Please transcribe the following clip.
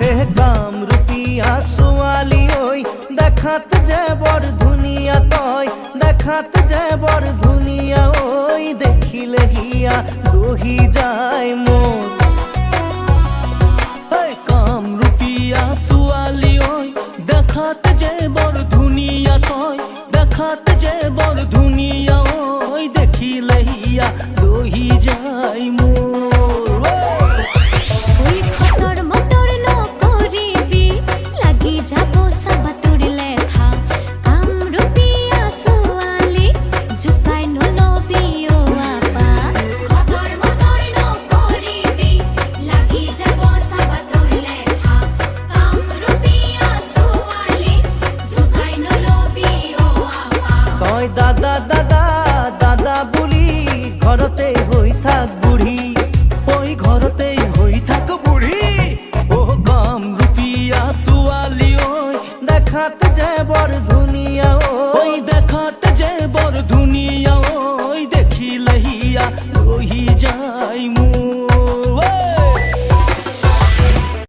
এহ কামরূপিয়া ছোৱালী ঐ দেখাত যে বৰ ধুনীয়া তই দেখাত যে বৰ ধুনীয়া ঐ দেখিলে হিয়া বহি যায় মোৰ কামরূপিয়া ছোৱালী ঐ দেখাত যে বৰ ধুনীয়া তই দেখাত যে বৰ ধুনীয়া ঐ দেখিলে হিয়া বহি যায় মোৰ দাদা দাদা দাদা বুলি ঘৰতে হৈ থাক বুঢ়ী ঐ ঘৰতে হৈ থাক বুঢ়ী অ কামৰূপিয়া ছোৱালী ঐ দেখাত যে বৰ ধুনীয়া ঐ দেখাত যে বৰ ধুনীয়া